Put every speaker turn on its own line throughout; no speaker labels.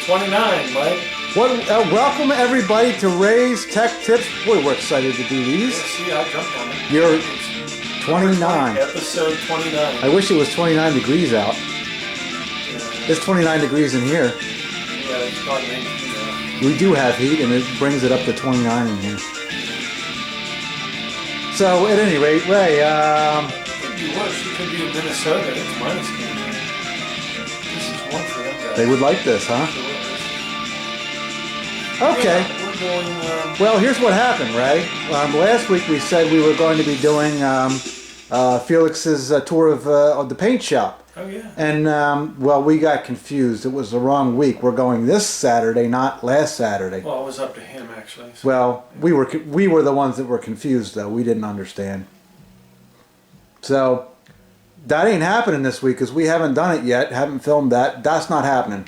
29, Mike.
Welcome everybody to Ray's Tech Tips. Boy, we're excited to do these.
See, I jumped on it.
You're 29.
Episode 29.
I wish it was 29 degrees out.
Yeah.
It's 29 degrees in here.
Yeah, it's not heat.
We do have heat, and it brings it up to 29 in here. So, at any rate, Ray,
it could be worse. It could be in Minnesota. It's minus 10. This is one for them guys.
They would like this, huh? Okay.
Yeah, we're going,
well, here's what happened, Ray. Last week we said we were going to be doing Felix's tour of the paint shop.
oh, yeah.
And, well, we got confused. It was the wrong week. We're going this Saturday, not last Saturday.
Well, it was up to him, actually. So.
Well, we were the ones that were confused, though. We didn't understand. So, that ain't happening this week because we haven't done it yet, haven't filmed that. That's not happening.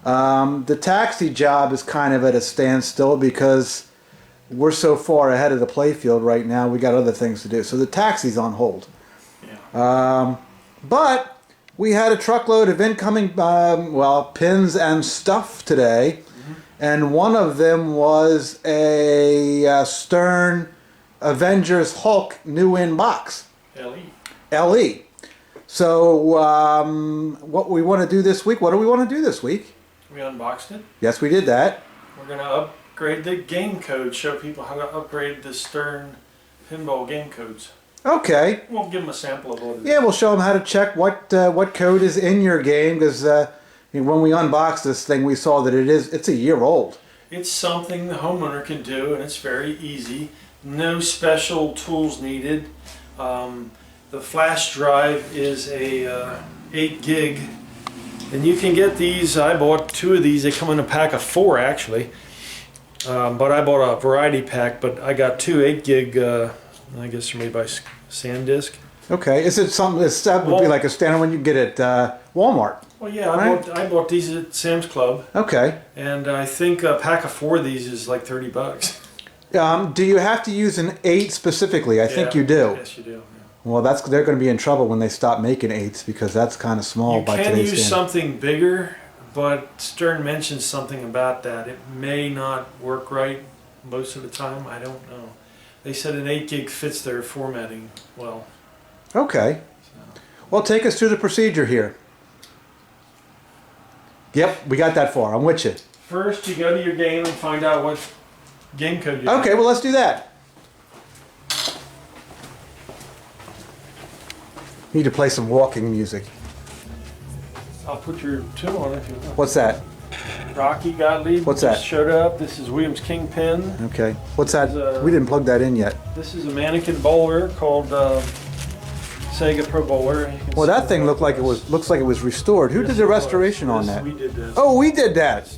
The taxi job is kind of at a standstill because we're so far ahead of the playfield right now. We got other things to do. So the taxi's on hold.
Yeah.
But we had a truckload of incoming, pins and stuff today. Mm-hmm. And one of them was a Stern Avengers Hulk new in box. LE. So what we want to do this week, what do we want to do this week?
We unboxed it.
Yes, we did that.
We're going to upgrade the game code, show people how to upgrade the Stern Pinball game codes.
Okay.
We'll give them a sample of what it is.
Yeah, we'll show them how to check what code is in your game because when we unboxed this thing, we saw that it's a year old.
It's something the homeowner can do, and it's very easy. No special tools needed. The flash drive is a 8 gig, and you can get these. I bought 2 of these. They come in a pack of 4 actually, but I bought a variety pack. But I got 2 8 gig. I guess they're made by SanDisk.
Okay, is it something that would be like a standard one you get at Walmart?
Well, yeah,
right?
I bought these at Sam's Club.
Okay.
And I think a pack of 4 of these is like $30.
Do you have to use an 8 specifically? I think you do.
Yes, you do. Yeah.
Well, they're going to be in trouble when they stop making 8s because that's kind of small by today's standard.
You can use something bigger, but Stern mentions something about that. It may not work right most of the time. I don't know. They said an 8 gig fits their formatting well.
Okay.
So.
Well, take us through the procedure here. Yep, we got that far. I'm with you.
First, you go to your game and find out what game code you have.
Okay, well, let's do that. Need to play some walking music.
I'll put your tune on if you want.
What's that?
Rocky Gottlieb.
What's that?
Just showed up. This is Williams Kingpin.
Okay. What's that? We didn't plug that in yet.
This is a mannequin bowler called Sega Pro Bowler.
Well, that thing looks like it was restored. Who did the restoration on that?
We did this.
Oh, we did that.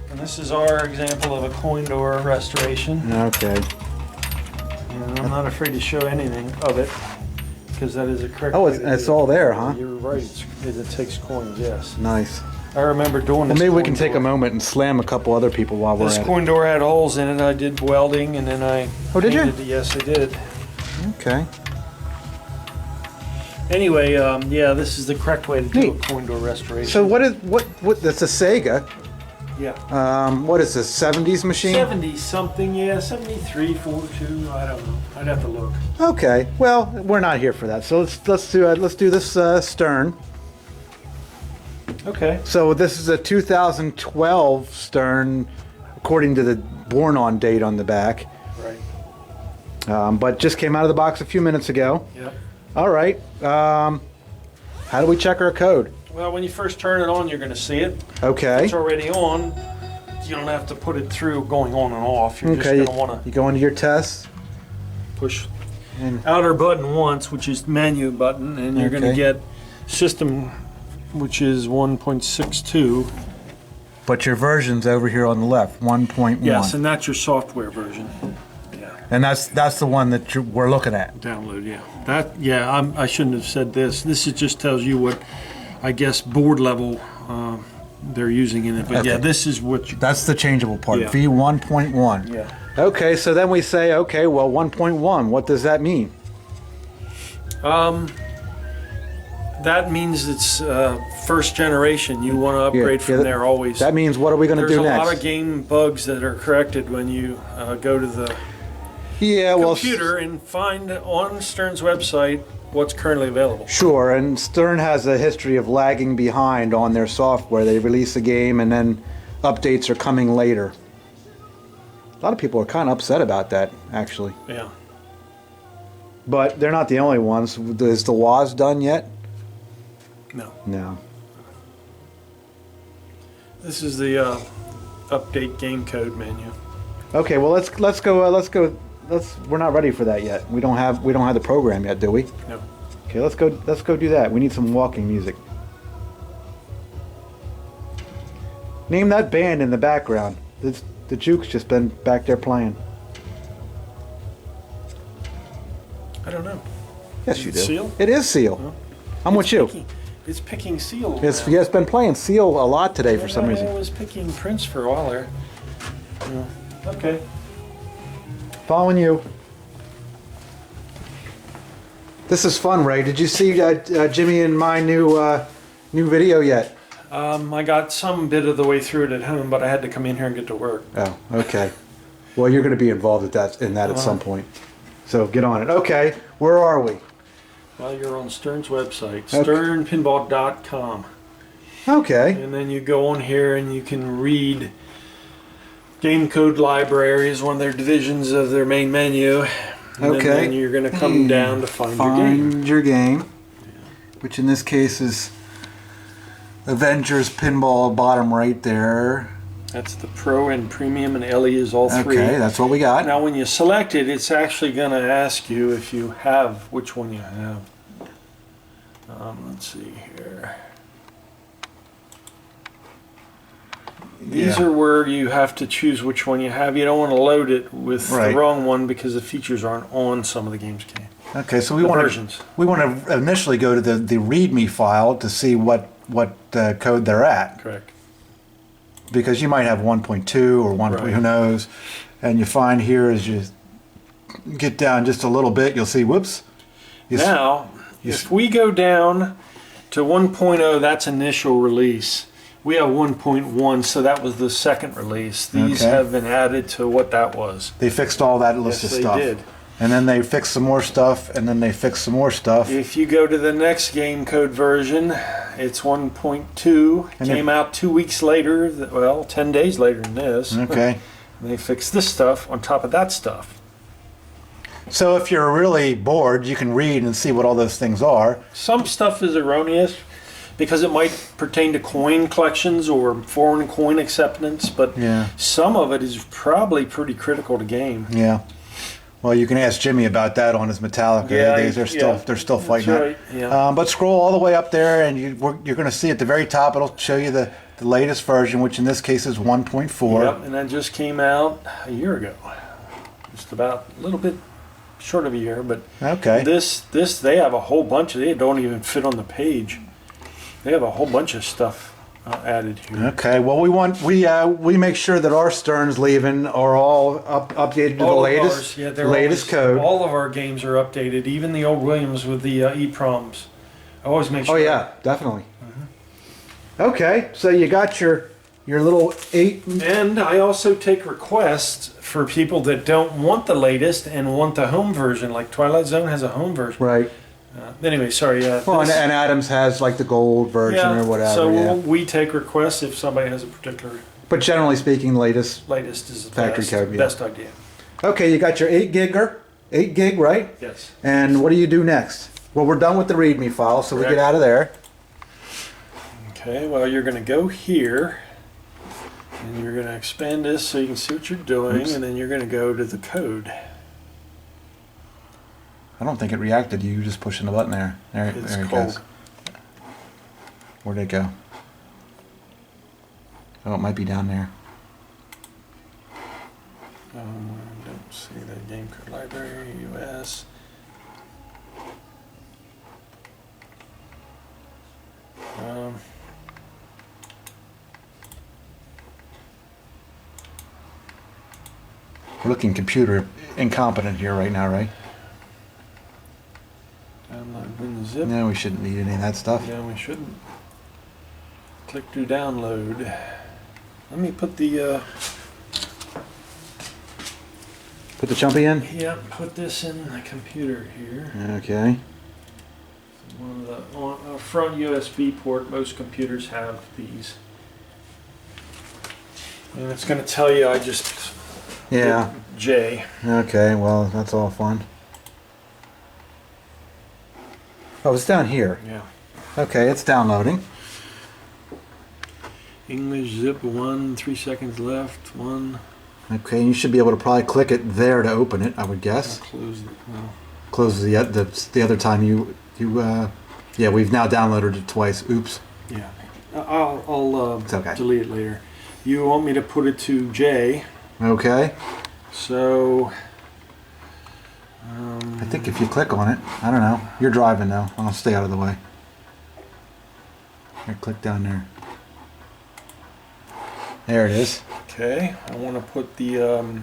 And this is our example of a coin door restoration.
Okay.
And I'm not afraid to show anything of it because that is a correct.
Oh,
way to
it's
do it.
all there, huh?
You're right. It takes coins. Yes.
Nice.
I remember doing this.
Well, maybe we can
coin
take
door.
a moment and slam a couple other people while we're
This
at
coin door had holes in it. I did welding and then I.
Oh, did you?
painted it. Yes, I did.
Okay.
Anyway, yeah, this is the correct way to do
Neat.
a coin door restoration.
So what that's a Sega.
Yeah.
What is this, 70s machine?
70 something, yeah, 73, 42, I don't know. I'd have to look.
Okay. Well, we're not here for that. So let's do this Stern.
Okay.
So this is a 2012 Stern, according to the born on date on the back.
Right.
But just came out of the box a few minutes ago.
Yep.
All right. How do we check our code?
Well, when you first turn it on, you're going to see it.
Okay.
If it's already on. You don't have to put it through going on and off. You're just
Okay.
going to want to
You go into your tests.
push
And
outer button once, which is menu button, and you're going to
Okay.
get system, which is 1.62.
but your version's over here on the left, 1.1.
Yes, and that's your software version. Yeah.
And that's the one that we're looking at.
Download, yeah. I shouldn't have said this. This just tells you what, I guess, board level they're using in it. But
Okay.
yeah, this is what you...
That's the changeable part,
Yeah.
V1.1.
Yeah.
Okay, so then we say, okay, well, 1.1, what does that mean?
That means it's first generation. You want to upgrade from there always.
That means what are we going to do next?
There's a lot of game bugs that are corrected when you go to the computer and find on Stern's website what's currently available.
Sure, and Stern has a history of lagging behind on their software. They release a game and then updates are coming later. A lot of people are kind of upset about that, actually.
Yeah.
But they're not the only ones. Is the WAS done yet?
No.
No.
This is the update game code menu.
Okay, well let's go. We're not ready for that yet. We don't have the program yet, do we?
No.
Okay, let's go do that. We need some walking music. Name that band in the background. The Juke's just been back there playing.
I don't know.
Yes, you do.
Seal?
It is Seal.
Well,
I'm with you.
It's picking Seal.
It's been playing Seal a lot today for some reason.
I was picking Prince for a while there. Yeah. Okay.
Following you. This is fun, Ray. Did you see Jimmy and my new video yet?
I got some bit of the way through it at home, but I had to come in here and get to work.
Oh, okay. Well, you're going to be involved in that at some point. So get on it. Okay, where are we?
Well, you're on Stern's website, sternpinball.com.
Okay.
And then you go on here and you can read Game Code Library is one of their divisions of their main menu. And then you're going to come down to find
your game. Which in this case is Avengers Pinball, bottom right there.
That's the Pro and Premium, and LE is all three.
Okay, that's what we got.
Now when you select it, it's actually going to ask you if you have, which one you have. Let's see here. These are where you have to choose which one you have. You don't want to load it with the wrong one because the features aren't on some of the games game.
Okay, so we want to initially go to the README file to see what code they're at.
Correct.
Because you might have 1.2 or 1. Who knows? And you find here as you get down just a little bit, you'll see, whoops.
Now, if we go down to 1.0, that's initial release. We have 1.1, so that was the second release. These have been added to what that was.
They fixed all that list of stuff.
Yes, they did.
And then they fixed some more stuff, and then they fixed some more stuff.
If you go to the next game code version, it's 1.2. It came out 2 weeks later, well, 10 days later than this.
Okay.
And they fixed this stuff on top of that stuff.
So if you're really bored, you can read and see what all those things are.
Some stuff is erroneous because it might pertain to coin collections or foreign coin acceptance, but some of it is probably pretty critical to game.
Yeah. Well, you can ask Jimmy about that on his Metallica. They're still fighting
right.
it. But scroll all the way up there, and you're going to see at the very top. It'll show you the latest version, which in this case is 1.4.
Yep, and that just came out a year ago. Just about a little bit short of a year, but this they have a whole bunch of. They don't even fit on the page. They have a whole bunch of stuff added here.
Okay. Well, we make sure that our Sterns leaving are all updated to the latest code.
All of our games are updated, even the old Williams with the EPROMs. I always make sure.
Oh yeah, definitely. Okay, so you got your little 8.
And I also take requests for people that don't want the latest and want the home version. Like Twilight Zone has a home version.
Right.
Anyway, sorry.
Well, and Adams has like the gold version or whatever.
So we take requests if somebody has a particular.
But generally speaking, latest
is the
factory code.
Best idea.
Okay, you got your 8 gig, right?
Yes.
And what do you do next? Well, we're done with the README file, so we get out of there.
Okay. Well, you're going to go here, and you're going to expand this so you can see what you're doing, and then you're going to go to the code.
I don't think it reacted to you just pushing the button there. There it goes. Where'd it go? Oh, it might be down there.
Don't see the game code library, US.
We're looking computer incompetent here right now, right?
Download Windows zip.
No, we shouldn't need any of that stuff.
Yeah, we shouldn't. Click to download. Let me put the
Put the chumpy in?
put this in the computer here.
Okay.
One of the on front USB port. Most computers have these, and it's going to tell you I just
Yeah.
hit J.
Okay, well, that's all fun. Oh, it's down here.
Yeah.
Okay, it's downloading.
English zip 1. 3 seconds left. 1.
Okay, you should be able to probably click it there to open it, I would
I'll
guess.
close it. Well,
Closes the other time yeah, we've now downloaded it twice. Oops.
yeah. I'll
It's okay.
delete it later. You want me to put it to J?
Okay.
So.
I think if you click on it, I don't know. You're driving though. I'll stay out of the way. Here, click down there. There it is.
Okay, I want to put the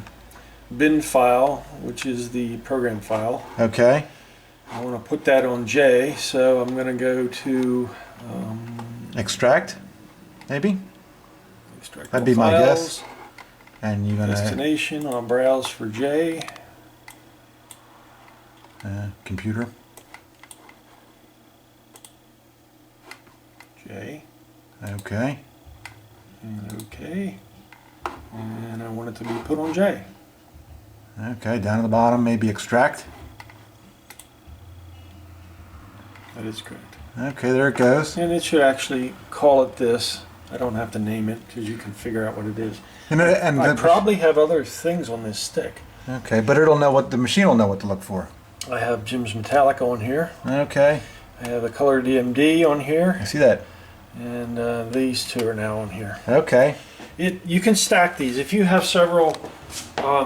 bin file, which is the program file.
Okay.
I want to put that on J, so I'm going to go to
Extract, maybe?
extract
That'd
all
be my
files,
guess. And you're gonna
destination. I'll browse for J.
computer.
J.
Okay.
And OK. And I want it to be put on J.
Okay, down at the bottom, maybe extract.
That is correct.
Okay, there it goes.
And it should actually call it this. I don't have to name it because you can figure out what it is.
And
I probably have other things on this stick.
Okay, but it'll know what the machine will know what to look for.
I have Jim's Metallic on here.
Okay,
I have a color DMD on
I
here.
see that.
And these two are now on here.
Okay.
You can stack these. If you have several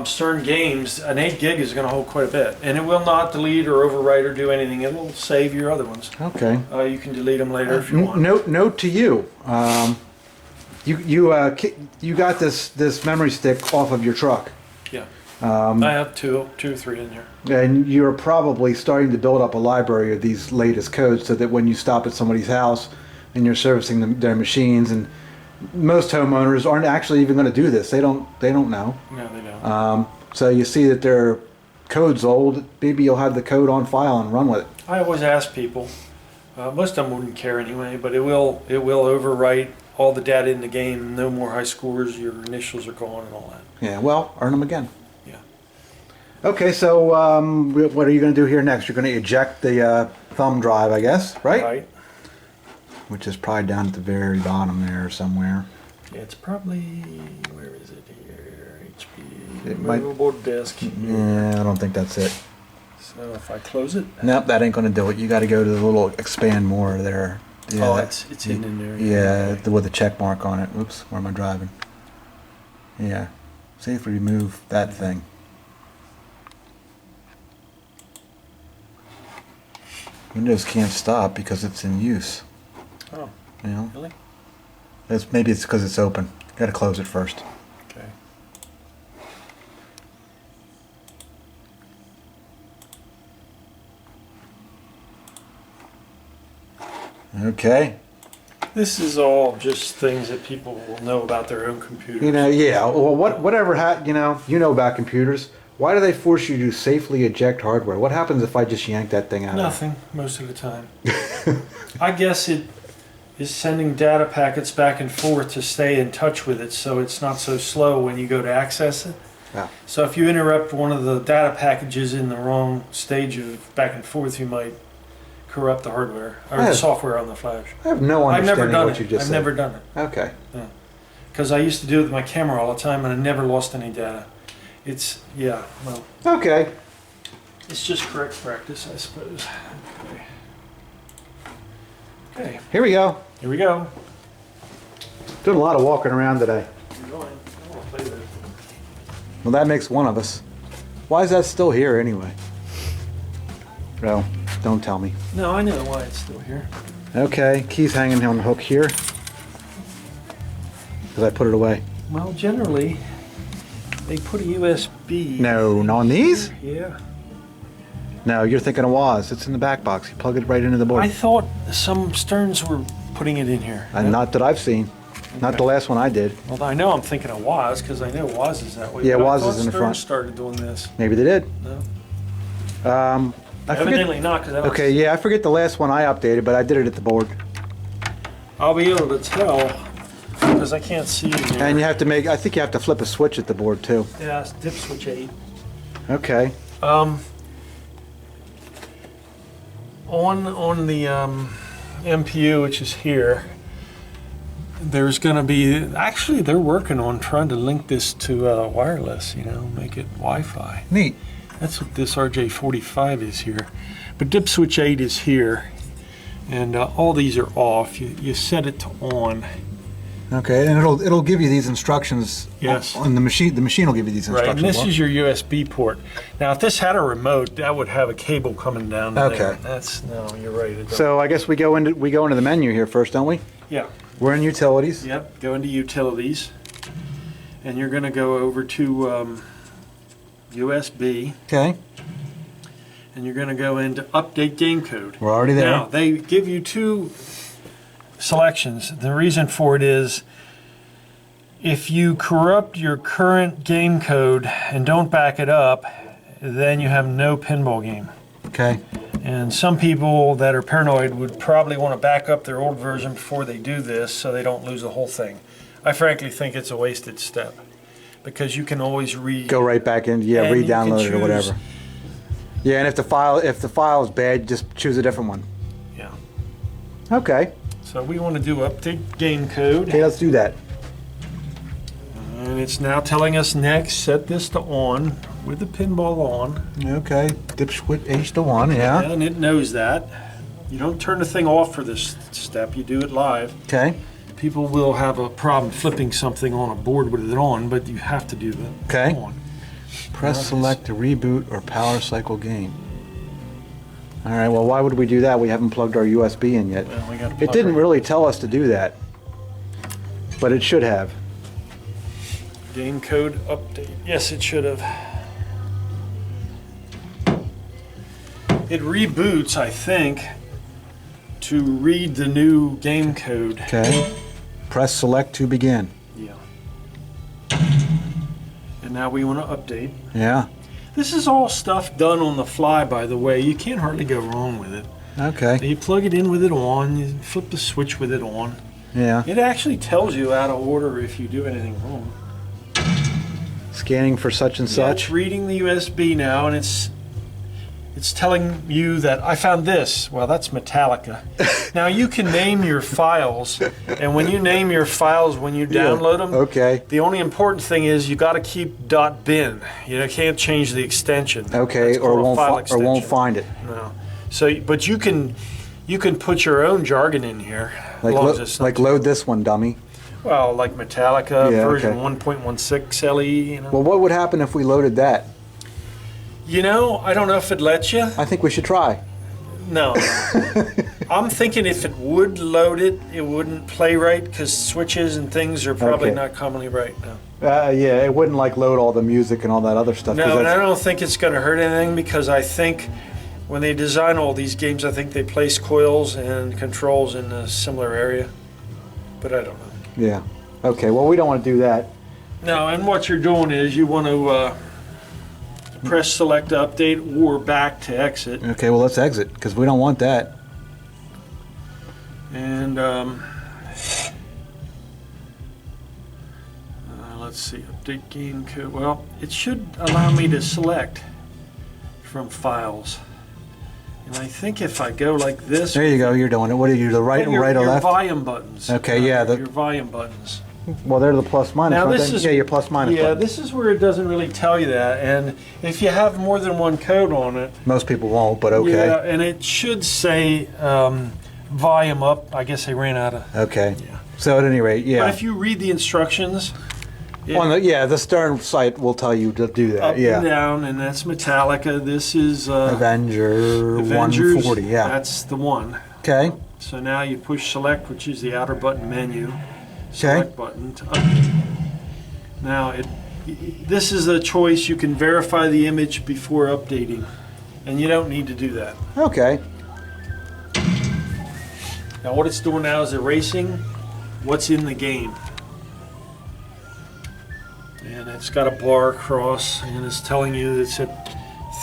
Stern games, an 8 gig is going to hold quite a bit. And it will not delete or overwrite or do anything. It will save your other ones.
Okay.
You can delete them later if you want.
Note to you. You got this memory stick off of your truck.
Yeah. I have two or three in there.
And you're probably starting to build up a library of these latest codes so that when you stop at somebody's house and you're servicing their machines, and most homeowners aren't actually even going to do this. They don't know.
No, they don't.
So you see that their code's old. Maybe you'll have the code on file and run with it.
I always ask people. Most of them wouldn't care anyway, but it will overwrite all the data in the game. No more high scores. Your initials are gone and all that.
Yeah. Well, earn them again.
Yeah.
Okay. So what are you going to do here next? You're going to eject the thumb drive, I guess, right?
Right.
Which is probably down at the very bottom there somewhere.
Yeah, it's probably, where is it here? HP,
It might-
removable disk.
Yeah, I don't think that's it.
So if I close it,
Nope, that ain't going to do it. You got to go to the little expand more there. Yeah,
oh, it's hidden in there.
Yeah, with the check mark on it. Oops, where am I driving? Yeah. See if we remove that thing. Windows can't stop because it's in use.
Oh,
You know,
really?
maybe it's because it's open. Got to close it first.
Okay.
Okay.
This is all just things that people will know about their own computers.
You know, yeah. Well, whatever. You know about computers. Why do they force you to safely eject hardware? What happens if I just yank that thing out?
Nothing, most of the time. I guess it is sending data packets back and forth to stay in touch with it, so it's not so slow when you go to access it.
Yeah.
So if you interrupt one of the data packages in the wrong stage of back and forth, you might corrupt the hardware or the software on the flash.
I have no
I've never
understanding
done
what you
it.
just
I've
said.
never done it.
Okay.
Because I used to do it with my camera all the time and I never lost any data. It's, yeah, well,
Okay.
it's just correct practice, I suppose. Okay. Okay,
Here we go.
here we go.
Doing a lot of walking around today.
You're going. I want to play this.
Well, that makes one of us. Why is that still here anyway? Well, don't tell me.
No, I know why it's still here.
Okay, key's hanging on the hook here. Because I put it away.
Well, generally, they put a USB.
No, not on these?
Yeah.
No, you're thinking of Woz. It's in the back box. You plug it right into the board.
I thought some Sterns were putting it in here.
Not that I've seen. Not the last one I did.
Well, I know I'm thinking of Woz because I know Woz is that way.
Yeah,
but
Woz
I thought
is in the
Stearns
front.
started doing this.
Maybe they did.
No.
I
Evidently
forget.
not, because
Okay, yeah, I forget the last one I updated, but I did it at the board.
I'll be able to tell because I can't see it here.
And you have to make. I think you have to flip a switch at the board too.
Yeah, it's dip switch 8.
Okay.
On the MPU, which is here, there's going to be, actually they're working on trying to link this to wireless, you know, make it Wi-Fi.
Neat.
That's what this RJ45 is here. But dip switch 8 is here, and all these are off. You set it to on.
Okay, and it'll give you these instructions.
Yes.
On the machine. The machine will give you these
Right,
instructions.
and this is your USB port. Now, if this had a remote, that would have a cable coming down to there. That's, no, you're right. It
So I guess we go into the menu here first, don't we?
yeah.
We're in utilities.
Yep, go into utilities, and you're going to go over to USB,
Okay.
and you're going to go into update game code.
We're already there.
Now, they give you two selections. The reason for it is if you corrupt your current game code and don't back it up, then you have no pinball game.
Okay.
And some people that are paranoid would probably want to back up their old version before they do this so they don't lose the whole thing. I frankly think it's a wasted step because you can always
Go right back in. Yeah,
and you can
re-download it or whatever.
choose-
Yeah, and if the file is bad, just choose a different one.
Yeah.
Okay.
So we want to do update game code.
Okay, let's do that.
And it's now telling us next, set this to on with the pinball on.
Okay. Dip switch H to 1. Yeah.
And it knows that. You don't turn the thing off for this step, you do it live.
Okay.
People will have a problem flipping something on a board with it on, but you have to do the
Okay.
on.
Press select to reboot or power cycle game. All right. Well, why would we do that? We haven't plugged our USB in yet.
Well, we gotta
It
plug
didn't
her.
really tell us to do that, but it should have.
Game code update. Yes, it should have. It reboots, I think, to read the new game code.
Okay. Press select to begin.
Yeah. And now we want to update.
Yeah.
This is all stuff done on the fly, by the way. You can't hardly go wrong with it.
Okay.
You plug it in with it on, you flip the switch with it on.
Yeah.
It actually tells you out of order if you do anything wrong.
Scanning for such and
Yeah,
such.
it's reading the USB now, and it's telling you that I found this. Well, that's Metallica. Now you can name your files, and when you name your files, when you download them,
Okay.
the only important thing is you got to keep .bin. You can't change the extension.
Okay.
That's
Or
called a file
won't
extension.
find it.
No. So, but you can put your own jargon in here.
Like
as long as it's not
load this one, dummy.
well, like Metallica
Yeah,
version
okay.
1.16 LE. You know.
Well, what would happen if we loaded that?
You know, I don't know if it lets you.
I think we should try.
No. I'm thinking if it would load it, it wouldn't play right because switches and things are probably
Okay.
not commonly right now.
Yeah, it wouldn't like load all the music and all that other stuff. 'cause
No, and I
that's-
don't think it's going to hurt anything because I think when they design all these games, I think they place coils and controls in a similar area. But I don't know.
Yeah. Okay. Well, we don't want to do that.
No, and what you're doing is you want to press select to update or back to exit.
Okay. Well, let's exit because we don't want that.
And let's see, update game code. Well, it should allow me to select from files. And I think if I go like this,
There you go. You're doing it. What are you? The right,
your,
right or
your
left?
volume buttons.
Okay, yeah,
Your volume buttons.
Well, they're the plus minus.
Now
aren't
this
they?
is
yeah, your plus minus.
Yeah,
button.
this is where it doesn't really tell you that. And if you have more than one code on it,
Most people won't, but okay.
yeah, and it should say volume up. I guess they ran out of.
Okay.
Yeah.
So at any rate, yeah.
But if you read the instructions,
the Stern site will tell you to do that.
up and
Yeah.
down, and that's Metallica. This is
Avengers
Avengers.
140. Yeah.
That's the one.
Okay.
So now you push select, which is the outer button menu. Select button to update. Now this is a choice. You can verify the image before updating. And you don't need to do that.
Okay.
Now what it's doing now is erasing what's in the game. And it's got a bar across, and it's telling you it's at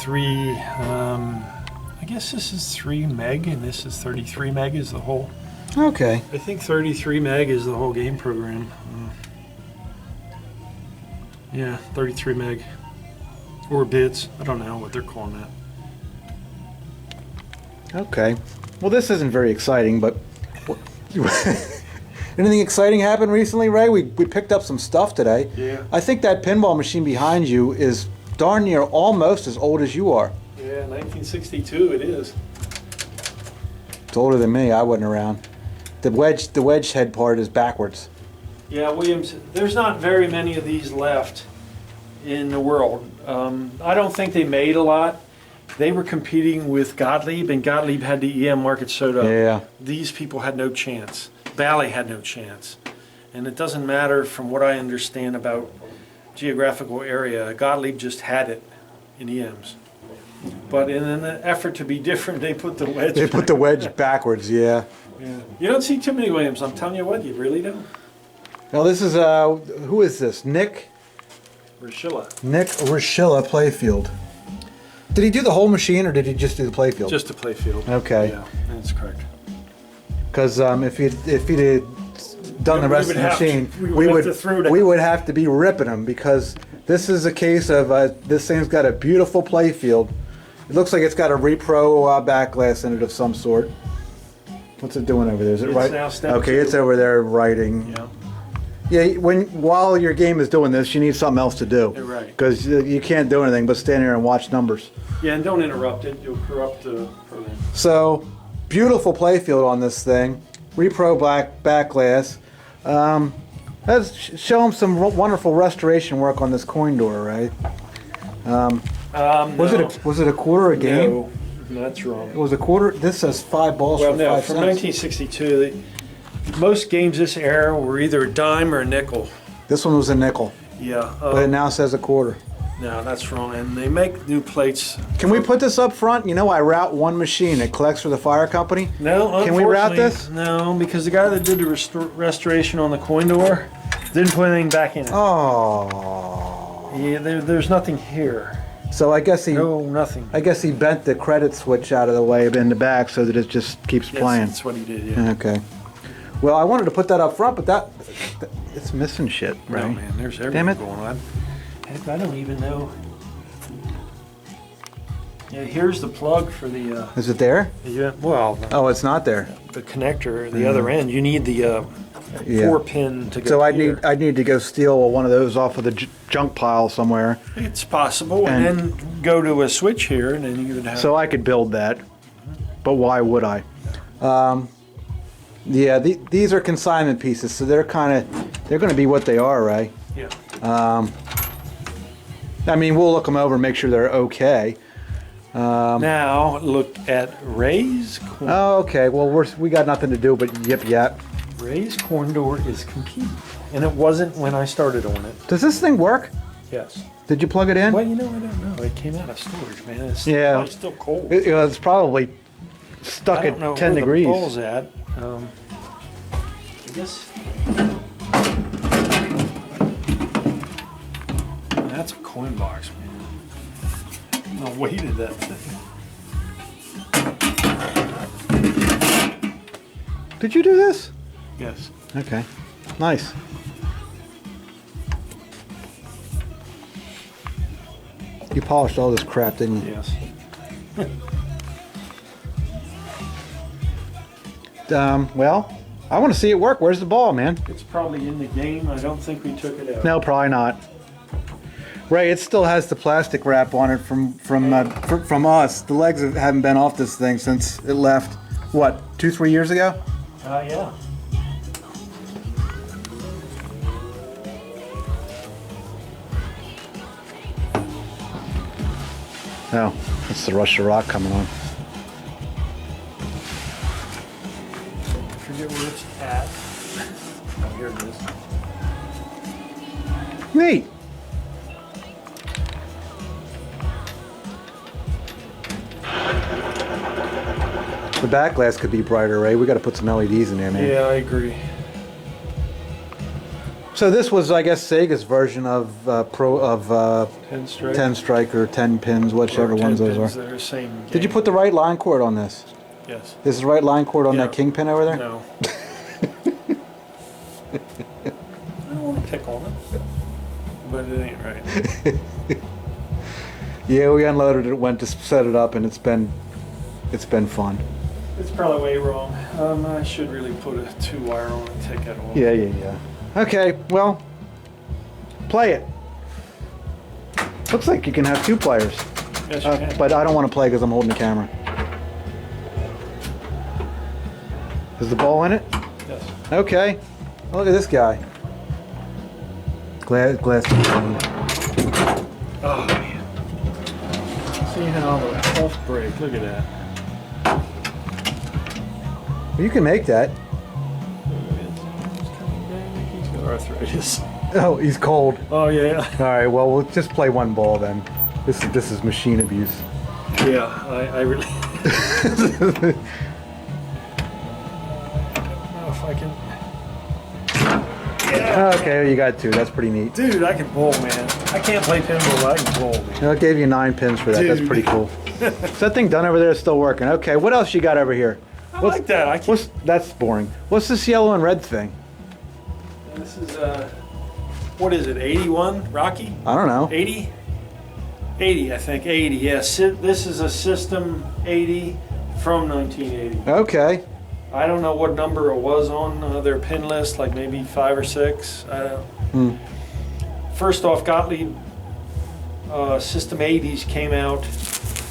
3, I guess this is 3 meg, and this is 33 meg is the whole.
Okay.
I think 33 meg is the whole game program. Yeah, 33 meg. Or bits. I don't know what they're calling that.
Okay. Well, this isn't very exciting, but anything exciting happened recently, Ray? We picked up some stuff today.
Yeah.
I think that pinball machine behind you is darn near almost as old as you are.
Yeah, 1962 it is.
It's older than me. I wasn't around. The wedge head part is backwards.
Yeah, Williams, there's not very many of these left in the world. I don't think they made a lot. They were competing with Gottlieb, and Gottlieb had the EM market sewed up.
Yeah.
These people had no chance. Bally had no chance. And it doesn't matter from what I understand about geographical area. Gottlieb just had it in EMs. But in an effort to be different, they put the wedge
They put the wedge backwards, yeah.
Yeah. You don't see too many Williams. I'm telling you what, you really don't.
Now this is, who is this? Nick Rashilla Playfield. Did he do the whole machine, or did he just do the playfield?
Just to play field.
Okay.
Yeah, that's correct.
Because if he'd done the rest of the machine, we would have to be ripping him, because this is a case of this thing's got a beautiful playfield. It looks like it's got a repro backglass in it of some sort. What's it doing over there? Is it right? Okay, it's over there writing.
Yeah.
Yeah, while your game is doing this, you need something else to do.
You're right.
Because you can't do anything but stand here and watch numbers.
Yeah, and don't interrupt it. You'll corrupt the program.
So, beautiful playfield on this thing. Repro backglass. Let's show them some wonderful restoration work on this coin door, right? Was it a quarter a game?
No, that's wrong.
It was a quarter. This says 5 balls for 5 cents.
From 1962, most games this era were either a dime or a nickel.
This one was a nickel.
Yeah.
But it now says a quarter.
No, that's wrong. And they make new plates.
Can we put this up front? You know, I route one machine. It collects for the fire company.
No,
can we route this?
No, because the guy that did the restoration on the coin door didn't put anything back in it.
Oh.
Yeah, there's nothing here.
So I guess
nothing.
I guess he bent the credit switch out of the way in the back so that it just keeps playing.
That's what he did. Yeah.
Okay. Well, I wanted to put that up front, but that it's missing shit, right?
Oh man, there's everything going on. Heck, I don't even know. Yeah, here's the plug for the.
Is it there?
Yeah. Well.
Oh, it's not there.
The connector, the other end. You need the 4-pin to go.
So I need to go steal one of those off of the junk pile somewhere.
It's possible, and then go to a switch here, and then you would have.
So I could build that, but why would I? Yeah, these are consignment pieces, so they're going to be what they are, right?
Yeah.
I mean, we'll look them over and make sure they're okay.
Now look at Ray's corn.
Oh, okay. Well, we got nothing to do but yip yap.
Ray's corn door is complete, and it wasn't when I started on it.
Does this thing work?
Yes.
Did you plug it in?
Well, you know, I don't know. It came out of storage, man. It's
probably
still cold.
It's probably stuck at 10 degrees.
I don't know where the ball's at. I guess that's a coin box, man. The weight of that thing.
Did you do this?
Yes.
Okay. Nice. You polished all this crap, didn't you?
Yes.
Well, I want to see it work. Where's the ball, man?
It's probably in the game. I don't think we took it out.
No, probably not. Ray, it still has the plastic wrap on it from us. The legs haven't been off this thing since it left. What, 2-3 years ago?
Yeah.
Oh, that's the Rush of Rock coming on.
I forget where it's at. Oh, here it is.
Neat. The back glass could be brighter, right? We got to put some LEDs in there, man.
Yeah, I agree.
So this was, I guess, Sega's version of
10 strike.
10 strike or 10 pins, whichever
Or 10
ones those
pins
are.
that are same
Did you
game.
put the right line cord on this?
Yes.
This is the right line cord on
Yeah.
that kingpin over there?
No. I don't want to pick on it, but it ain't right.
Yeah, we unloaded it, went to set it up, and it's been fun.
It's probably way wrong. I should really put a 2-wire on and take that off.
Yeah. Okay, well, play it. Looks like you can have 2 players.
Yes, you can.
But I don't want to play because I'm holding the camera. Is the ball in it?
Yes.
Okay. Look at this guy. Glass machine.
Oh man. See how the off break. Look at that.
You can make that.
He's coming back. He's got arthritis.
Oh, he's cold.
Oh yeah.
All right. Well, we'll just play one ball then. This is machine abuse.
Yeah. I really. I don't know if I can. Yeah.
Okay, you got 2. That's pretty neat.
Dude, I can bowl, man. I can't play pinball, but I can bowl, man.
I gave you 9 pins for that. That's
Dude.
pretty cool. Is that thing done over there? Is still working. Okay. What else you got over here?
I like that. I can.
That's boring. What's this yellow and red thing?
This is what is it? 81 Rocky?
I don't know.
80? 80, I think. 80. Yes. This is a System 80 from 1980.
Okay.
I don't know what number it was on their pin list, like maybe 5 or 6. I don't. First off, Gottlieb System 80s came out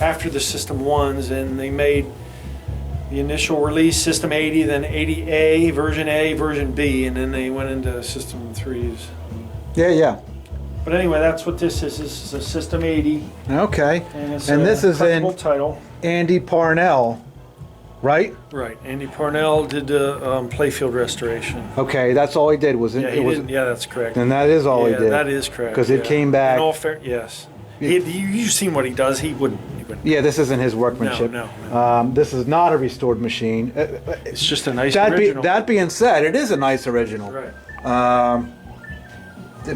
after the System 1s, and they made the initial release System 80, then 80A, version B, and then they went into System 3s.
Yeah.
But anyway, that's what this is. This is a System 80.
Okay.
And, it's
And
a
this is in
collectible title.
Andy Parnell, right?
Right. Andy Parnell did the playfield restoration.
Okay, that's all he did. Was it?
Yeah,
it was.
yeah, that's correct.
And that is all
yeah,
he did.
that is correct.
'Cause it came back-
In all fair, yes. You've seen what he does. He wouldn't.
Yeah, this isn't his workmanship.
No.
This is not a restored machine.
It's just a nice
That
original.
being said, it is a nice original.
Right.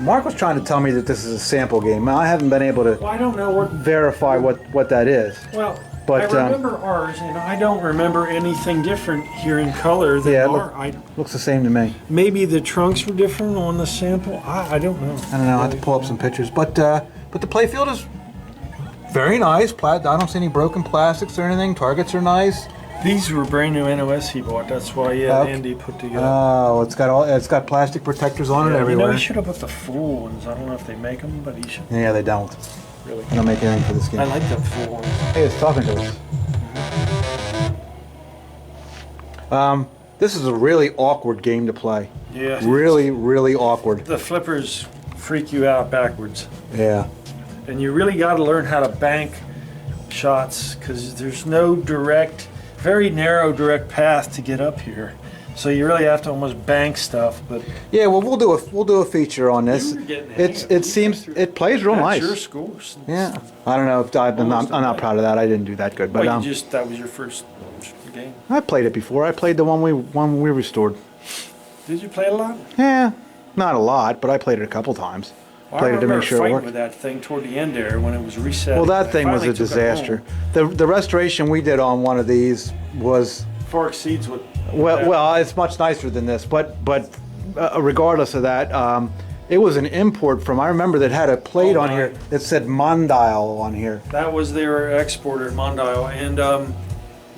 Mark was trying to tell me that this is a sample game. I haven't been able to
Well, I don't know what.
verify what that is.
Well,
But,
I remember ours, and I don't remember anything different here in color than
Yeah,
our.
Looks the same to me.
Maybe the trunks were different on the sample. I don't know.
I don't know. I have to pull up some pictures, but the playfield is very nice. I don't see any broken plastics or anything. Targets are nice.
These were brand new NOS he bought. That's why
Okay.
Andy put together.
Oh, it's got plastic protectors on it everywhere.
he should have put the full ones. I don't know if they make them, but he should.
Yeah, they don't.
Really.
They don't make anything for this game.
I like the full ones.
Hey, it's talking to us. This is a really awkward game to play.
Yeah.
Really, really awkward.
The flippers freak you out backwards,
Yeah.
and you really got to learn how to bank shots because there's no very narrow direct path to get up here. So you really have to almost bank stuff. But
Yeah. Well, we'll do a feature on this.
You were getting the hang of
It seems it plays real
that's
nice.
your scores.
Yeah. I don't know if I'm not proud of that. I didn't do that good, but
Well, that was your first game.
I played it before. I played the one we restored.
Did you play it a lot?
Yeah. Not a lot, but I played it a couple times.
Well,
Played
I
it to make
remember
sure it
fighting
worked.
with that thing toward the end there when it was reset.
Well, that
I
thing was
finally
a
took it home.
disaster. The restoration we did on one of these was
Far exceeds what.
well, it's much nicer than this, but regardless of that, it was an import from. I remember that had a plate
Oh,
on
my.
here that said Mondial on here.
That was their exporter at Mondial, and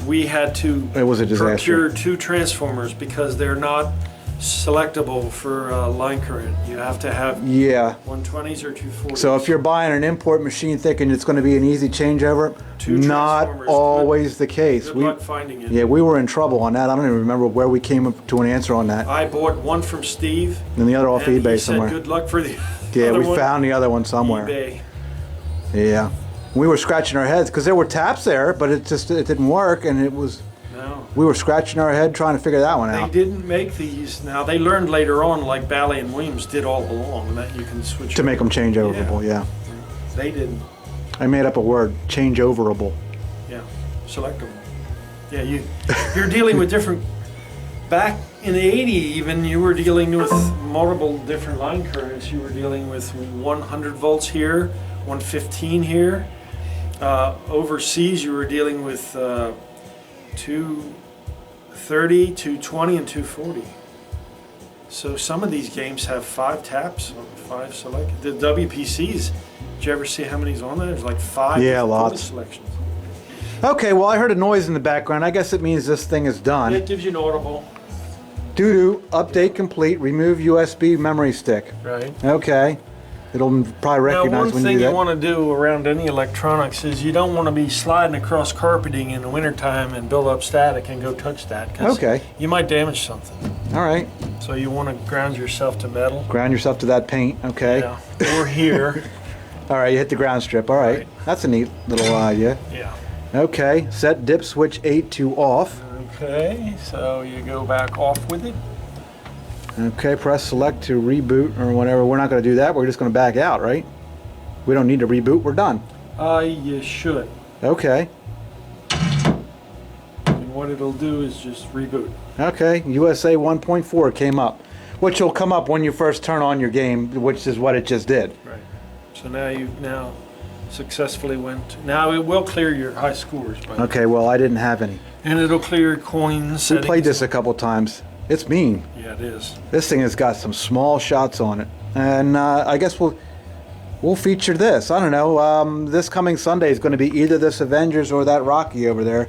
we had to
It was a disaster.
procure 2 transformers because they're not selectable for line current. You have to have
Yeah.
120s or 240s.
So if you're buying an import machine thinking it's going to be an easy changeover,
2
not
transformers.
always the case.
Good luck finding it.
Yeah, we were in trouble on that. I don't even remember where we came up to an answer on that.
I bought one from Steve.
And the other off
and
eBay
he said,
somewhere.
good luck for the
Yeah,
other
we
one.
found the other one somewhere.
eBay.
Yeah. We were scratching our heads because there were taps there, but it didn't work, and
No.
we were scratching our head trying to figure that one
They
out.
didn't make these. Now they learned later on, like Bally and Williams did all along, that you can switch
To make them change overable, yeah.
They didn't.
I made up a word, change overable.
Yeah, selectable. Yeah, you're dealing with different. Back in the 80s, even you were dealing with multiple different line currents. You were dealing with 100 volts here, 115 here. Overseas, you were dealing with 230, 220, and 240. So some of these games have 5 taps, 5 select. The WPCs, did you ever see how many's on there? There's like 5
lots.
selections.
Okay, well, I heard a noise in the background. I guess it means this thing is done.
It gives you an audible.
Doo-doo, update complete, remove USB memory stick.
Right.
Okay. It'll probably recognize
Now, one
when you
thing
do
you
that.
want to do around any electronics is you don't want to be sliding across carpeting in the wintertime and build up static and go touch that. 'Cause
Okay.
you might damage something.
All right.
So you want to ground yourself to metal.
Ground yourself to that paint. Okay.
Yeah. Or here.
All right, you hit the ground strip. All right.
Right.
That's a neat little idea.
Yeah.
Okay, set dip switch 8 to off.
Okay, so you go back off with it.
Okay, press select to reboot or whatever. We're not going to do that. We're just going to back out, right? We don't need to reboot. We're done.
You should.
Okay.
And what it'll do is just reboot.
Okay, USA 1.4 came up, which will come up when you first turn on your game, which is what it just did.
Right. So now you've successfully went. Now it will clear your high scores. By the way.
Okay, well, I didn't have any.
And it'll clear your coins.
We played this a couple times. It's mean.
Yeah, it is.
This thing has got some small shots on it, and I guess we'll feature this. I don't know. This coming Sunday is going to be either this Avengers or that Rocky over there.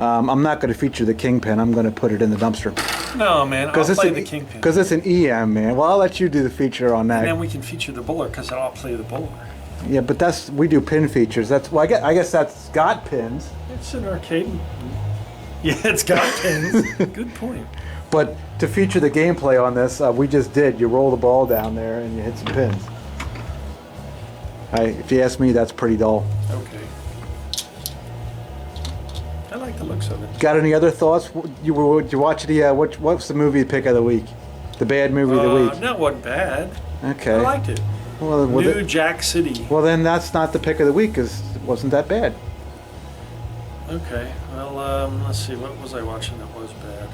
I'm not going to feature the Kingpin. I'm going to put it in the dumpster.
No, man. I'll play the Kingpin.
Because it's an EM, man. Well, I'll let you do the feature on that.
And then we can feature the bowler because I'll play the bowler.
Yeah, but we do pin features. That's well, I guess that's got pins.
It's an arcade. Yeah, it's got pins. Good point.
But to feature the gameplay on this, we just did. You roll the ball down there and you hit some pins. If you ask me, that's pretty dull.
Okay. I like the looks of it.
Got any other thoughts? You watch the what's the movie pick of the week? The bad movie of the week.
That wasn't bad.
Okay.
I liked it.
Well,
New Jack City.
Well, then that's not the pick of the week because it wasn't that bad.
Okay. Well, let's see. What was I watching that was bad?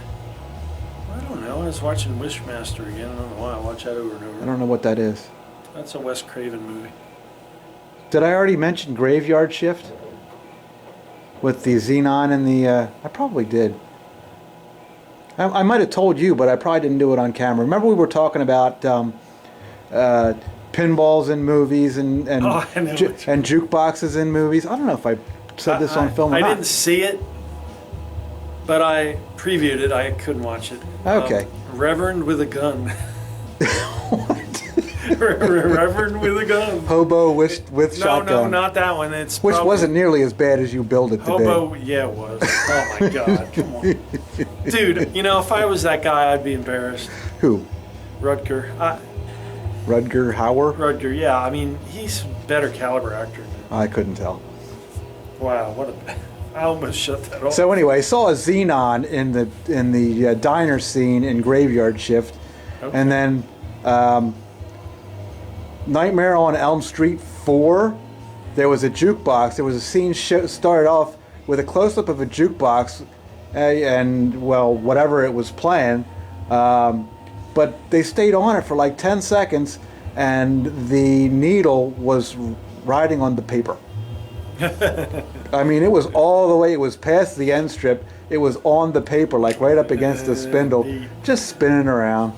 I don't know. I was watching Wishmaster again. I don't know why. I watch that over and over.
I don't know what that is.
That's a Wes Craven movie.
Did I already mention Graveyard Shift? With the Xenon and the... I probably did. I might have told you, but I probably didn't do it on camera. Remember we were talking about pinballs in movies and jukeboxes in movies? I don't know if I said this on film or
I
not.
didn't see it, but I previewed it. I couldn't watch it.
Okay.
Reverend with a gun.
What?
Reverend with a gun.
Hobo with shotgun.
No, not that one. It's
which wasn't nearly as bad as you build it to
Hobo,
be.
yeah, it was. Oh my God, come on. Dude, if I was that guy, I'd be embarrassed.
Who?
Rutger.
Rutger Hauer?
Rutger, yeah. I mean, he's a better caliber actor.
I couldn't tell.
Wow, I almost shut that off.
So anyway, I saw a Xenon in the diner scene in Graveyard Shift,
Okay.
and then Nightmare on Elm Street 4. There was a jukebox. There was a scene started off with a close-up of a jukebox, and well, whatever it was playing, but they stayed on it for like 10 seconds, and the needle was riding on the paper. I mean, it was all the way. It was past the end strip. It was on the paper, like right up against the spindle, just spinning around.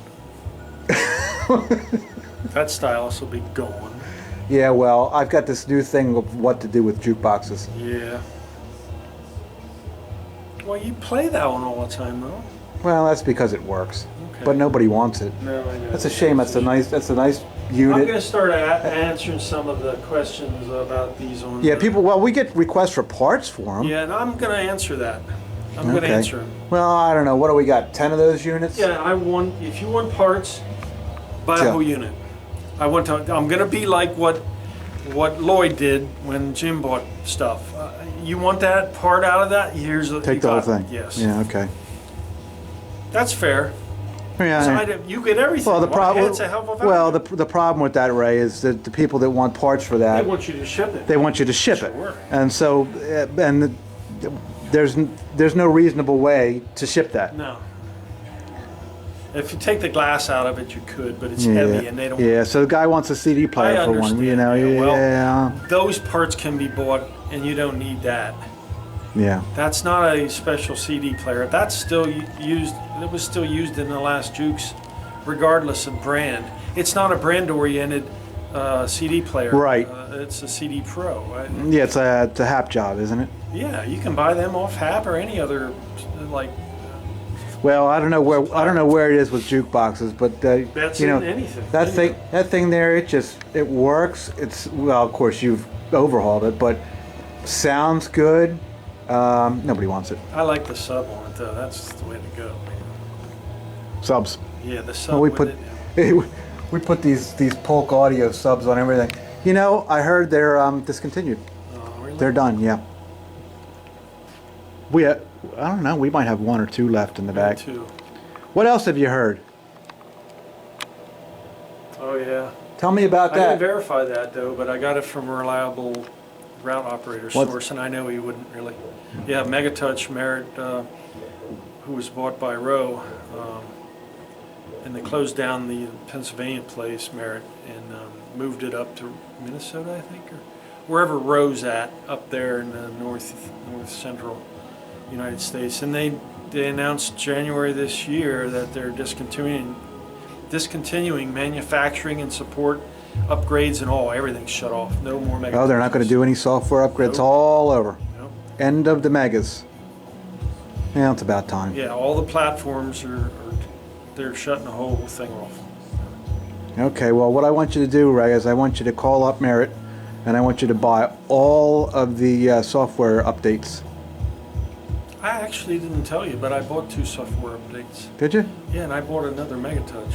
That stylus will be gone.
Yeah, well, I've got this new thing of what to do with jukeboxes.
Yeah. Well, you play that one all the time, though.
Well, that's because it works,
Okay.
but nobody wants it.
No, I know.
That's a shame. That's a nice unit.
I'm going to start answering some of the questions about these on.
Yeah, people. Well, we get requests for parts for them.
Yeah, and I'm going to answer that. I'm going to
Okay.
answer them.
Well, I don't know. What do we got? 10 of those units?
Yeah, if you want parts, buy a
Yeah.
whole unit. I'm going to be like what Lloyd did when Jim bought stuff. You want that part out of that?
Take the whole thing.
Yes.
Yeah. Okay.
That's fair.
Yeah.
So you get everything.
Well, the problem.
It's a hell of a
Well,
value.
the problem with that, Ray, is that the people that want parts for that,
They want you to ship it.
they want you to ship
Sure.
it, and so there's no reasonable way to ship that.
No. If you take the glass out of it, you could, but it's heavy, and they don't.
Yeah, so the guy wants a CD player for one, you know.
Yeah, well,
yeah.
those parts can be bought, and you don't need that.
Yeah.
That's not a special CD player. That's still used. It was still used in the last Jukes, regardless of brand. It's not a brand-oriented CD player.
Right.
It's a CD Pro. Right?
Yeah, it's a HAP job, isn't it?
Yeah, you can buy them off HAP or any other like.
Well, I don't know where it is with jukeboxes, but
That's
you know,
in anything.
that thing there, it works. It's, well, of course you've overhauled it, but sounds good. Nobody wants it.
I like the sub on it though. That's the way to go.
Subs.
Yeah, the sub.
Well, we
with
put we put these Polk Audio subs on everything. You know, I heard they're discontinued.
Oh, really?
They're done. Yeah. I don't know. We might have one or two left in the back.
Two.
What else have you heard?
Oh yeah.
Tell me about
I didn't
that.
verify that though, but I got it from a reliable route operator source, and I know he wouldn't really. Yeah, Megatouch Merritt, who was bought by Rowe, and they closed down the Pennsylvania place, Merritt, and moved it up to Minnesota, I think, or wherever Rowe's at, up there in the north central United States. And they announced January this year that they're discontinuing manufacturing and support upgrades and all. Everything's shut off. No more Megatouches.
Oh, they're not going to do any software upgrades.
Nope.
All over.
Nope.
End of the megas. Yeah, it's about time.
Yeah, all the platforms they're shutting the whole thing off.
Okay, well, what I want you to do, Ray, is I want you to call up Merritt, and I want you to buy all of the software updates.
I actually didn't tell you, but I bought 2 software updates.
Did you?
Yeah, and I bought another Megatouch.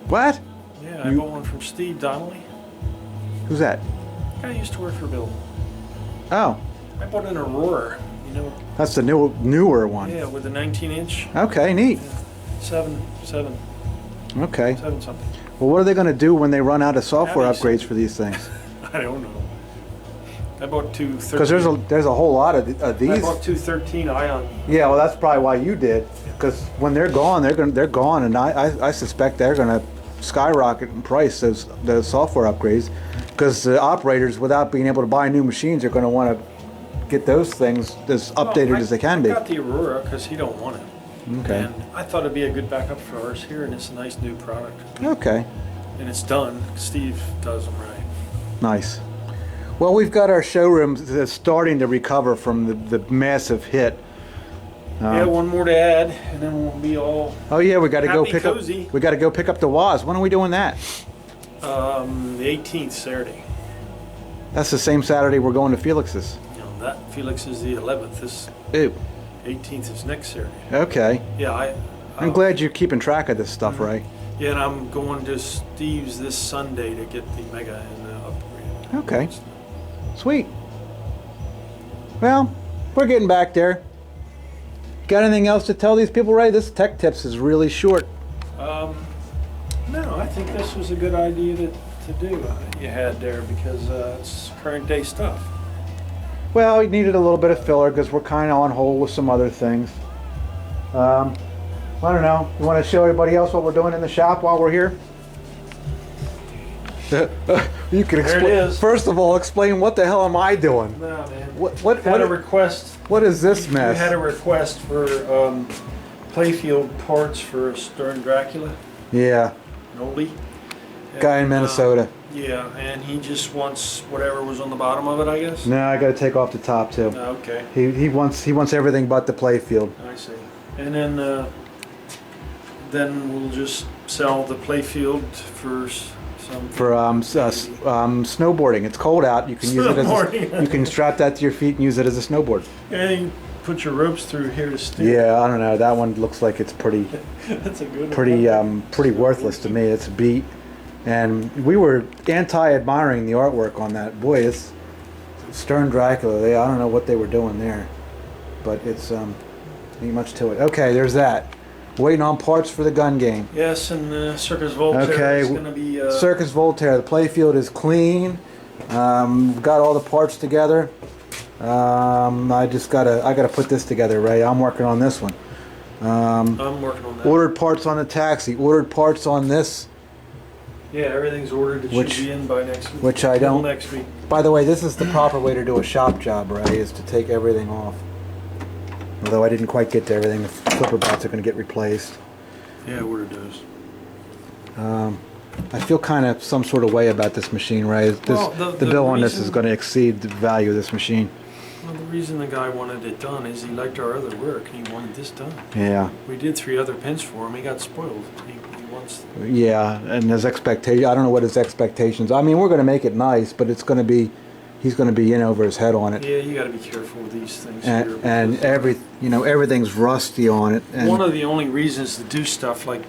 What?
Yeah, I bought one from Steve Donnelly.
Who's that?
Guy used to work for Bill.
Oh,
I bought an Aurora, you know.
that's the newer one.
Yeah, with a 19-inch.
Okay, neat.
7
Okay.
something.
Well, what are they going to do when they run out of software
Having
upgrades
some-
for these things?
I don't know. I bought 2 13.
Because there's a whole lot of
I
these.
bought 2 13 Ion.
Yeah, well, that's probably why you did. Because when they're gone, they're gone, and I suspect they're going to skyrocket in price, the software upgrades, because the operators, without being able to buy new machines, are going to want to get those things as updated as they can be.
I got the Aurora because he don't want it.
Okay.
And I thought it'd be a good backup for ours here, and it's a nice new product.
Okay.
And it's done. Steve does them right.
Nice. Well, we've got our showroom that's starting to recover from the massive hit.
Yeah, one more to add, and then we'll be all
Oh yeah, we got to go
happy,
pick
cozy.
up. We got to go pick up the WAS. When are we doing that?
The 18th Saturday.
That's the same Saturday we're going to Felix's.
You know, that Felix is the 11th. This
Ew.
18th is next Saturday.
Okay.
Yeah,
I'm glad you're keeping track of this stuff, Ray.
Yeah, and I'm going to Steve's this Sunday to get the Mega and the upgrade.
Okay. Sweet. Well, we're getting back there. Got anything else to tell these people, Ray? This Tech Tips is really short.
No, I think this was a good idea to do you had there because it's current day stuff.
Well, we needed a little bit of filler because we're kind of on hold with some other things. I don't know. You want to show everybody else what we're doing in the shop while we're here? You can
There it is.
First of all, explain what the hell am I doing?
No, man.
What
Had a request.
what is this
You
mess?
had a request for playfield parts for Stern Dracula,
Yeah,
an oldie.
guy in
And,
Minnesota.
Yeah, and he just wants whatever was on the bottom of it, I guess.
No, I got to take off the top too.
Okay,
He wants everything but the playfield.
I see. And then we'll just sell the playfield for some.
For snowboarding. It's cold out. You can use it as
Snowboarding.
you can strap that to your feet and use it as a snowboard.
And you put your ropes through here to steer.
Yeah, I don't know. That one looks like it's pretty
That's a good one.
pretty worthless to me. It's beat. And we were admiring the artwork on that. Boy, it's Stern Dracula. I don't know what they were doing there, but it's ain't much to it. Okay, there's that. Waiting on parts for the gun game.
Yes, and Circus Voltaire
Okay,
is going to be.
Circus Voltaire. The playfield is clean. We've got all the parts together. I gotta put this together, Ray. I'm working on this one.
I'm working on that.
Ordered parts on the taxi. Ordered parts on this.
Yeah, everything's ordered. It should be in by next week.
Which I don't.
Next week.
By the way, this is the proper way to do a shop job, Ray, is to take everything off. Although I didn't quite get to everything. The flipper bots are going to get replaced.
Yeah, I ordered those.
I feel kind of some sort of way about this machine, Ray. The bill on this is going to exceed the value of this machine.
Well, the reason the guy wanted it done is he liked our other work and he wanted this done.
Yeah.
We did 3 other pins for him. He got spoiled. He wants.
Yeah, and his expectation. I don't know what his expectations. I mean, we're going to make it nice, but it's going to be. He's going to be in over his head on it.
Yeah, you got to be careful with these things.
And everything's rusty on it. And
one of the only reasons to do stuff like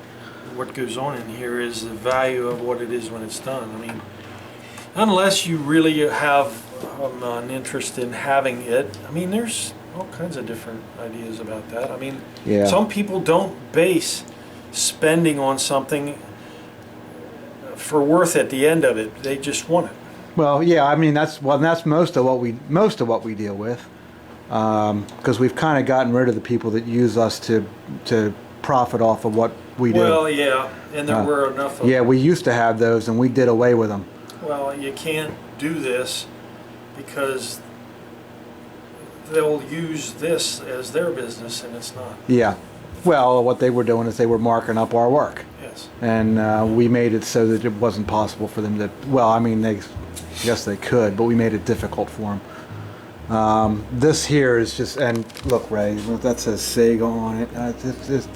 what goes on in here is the value of what it is when it's done. I mean, unless you really have an interest in having it, I mean, there's all kinds of different ideas about that. I mean, some people don't base spending on something for worth at the end of it. They just want it.
Well, yeah, I mean that's most of what we deal with, because we've kind of gotten rid of the people that use us to profit off of what we do.
Well, yeah, and there were enough of
them. Yeah, we used to have those, and we did away with them.
Well, you can't do this because they'll use this as their business, and it's not.
Yeah. Well, what they were doing is they were marking up our work.
Yes.
And we made it so that it wasn't possible for them to. Well, I mean, yes, they could, but we made it difficult for them. This here is just, and look, Ray, that says Sega on it.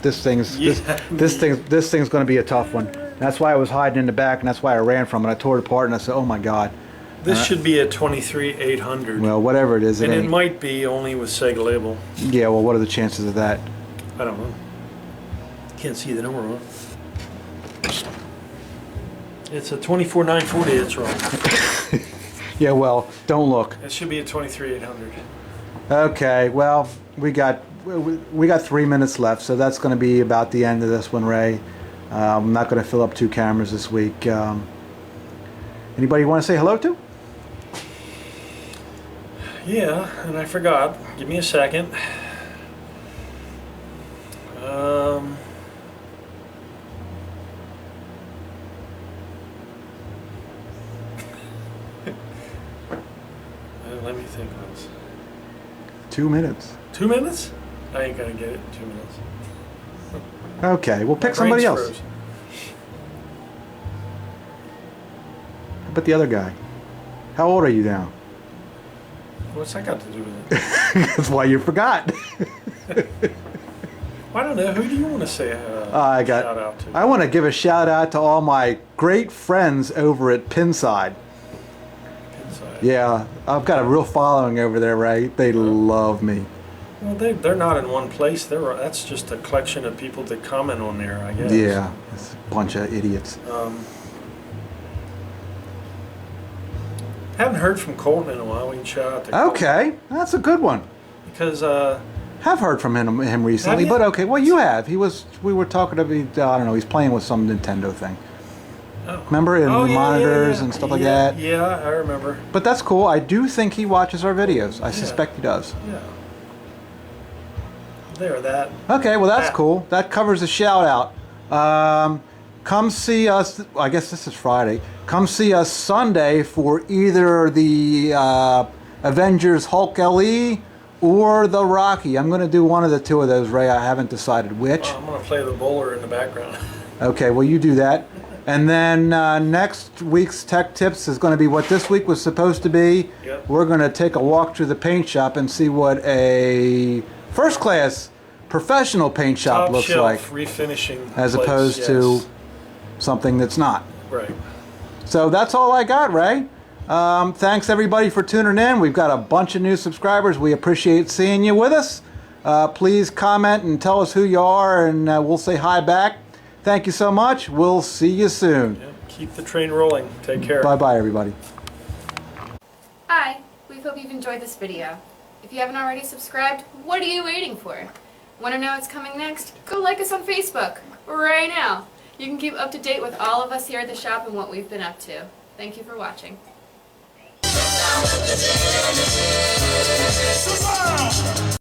This thing's going to be a tough one. That's why I was hiding in the back, and that's why I ran from it. I tore it apart, and I said, "Oh my God."
This should be a 23-800.
Well, whatever it is,
and it might be only with Sega label.
Yeah. Well, what are the chances of that?
I don't know. Can't see the number on it. It's a 24940. It's wrong.
Yeah, well, don't look.
It should be a 23800.
Okay, well, we got 3 minutes left, so that's going to be about the end of this one, Ray. I'm not going to fill up 2 cameras this week. Anybody you want to say hello to?
Yeah, and I forgot. Give me a second. Let me think on this.
2 minutes.
2 minutes? I ain't gonna get it in 2 minutes.
Okay, we'll pick somebody else.
Froze.
How about the other guy? How old are you now?
What's that got to do with it?
That's why you forgot.
I don't know. Who do you want to say shout out to?
I want to give a shout out to all my great friends over at Pinside. Yeah, I've got a real following over there, right? They love me.
Well, they're not in one place. That's just a collection of people that comment on there, I guess.
Yeah, it's a bunch of idiots.
Haven't heard from Colton in a while. We can shout out to Colton.
Okay, that's a good one.
Because
have heard from him recently, but okay. Well, you have. We were talking to I don't know. He's playing with some Nintendo thing.
Oh.
Remember, in the monitors and stuff like that?
Yeah, I remember.
But that's cool. I do think he watches our videos. I suspect he does.
Yeah. There, that.
Okay, well, that's cool. That covers the shout out. Come see us, I guess this is Friday. Come see us Sunday for either the Avengers Hulk LE or the Rocky. I'm going to do one of the 2 of those, Ray. I haven't decided which.
I'm going to play the bowler in the background.
Okay, well, you do that. And then next week's Tech Tips is going to be what this week was supposed to be.
Yep.
We're going to take a walk through the paint shop and see what a first-class professional paint shop
Top
looks
shelf
like.
Refinishing
as
place,
opposed to something that's not.
Right.
So that's all I got, Ray. Thanks, everybody, for tuning in. We've got a bunch of new subscribers. We appreciate seeing you with us. Please comment and tell us who you are, and we'll say hi back. Thank you so much. We'll see you soon.
Yep. Keep the train rolling. Take care.
Bye-bye, everybody.
Hi, we hope you've enjoyed this video. If you haven't already subscribed, what are you waiting for? Want to know what's coming next? Go like us on Facebook right now. You can keep up to date with all of us here at the shop and what we've been up to. Thank you for watching.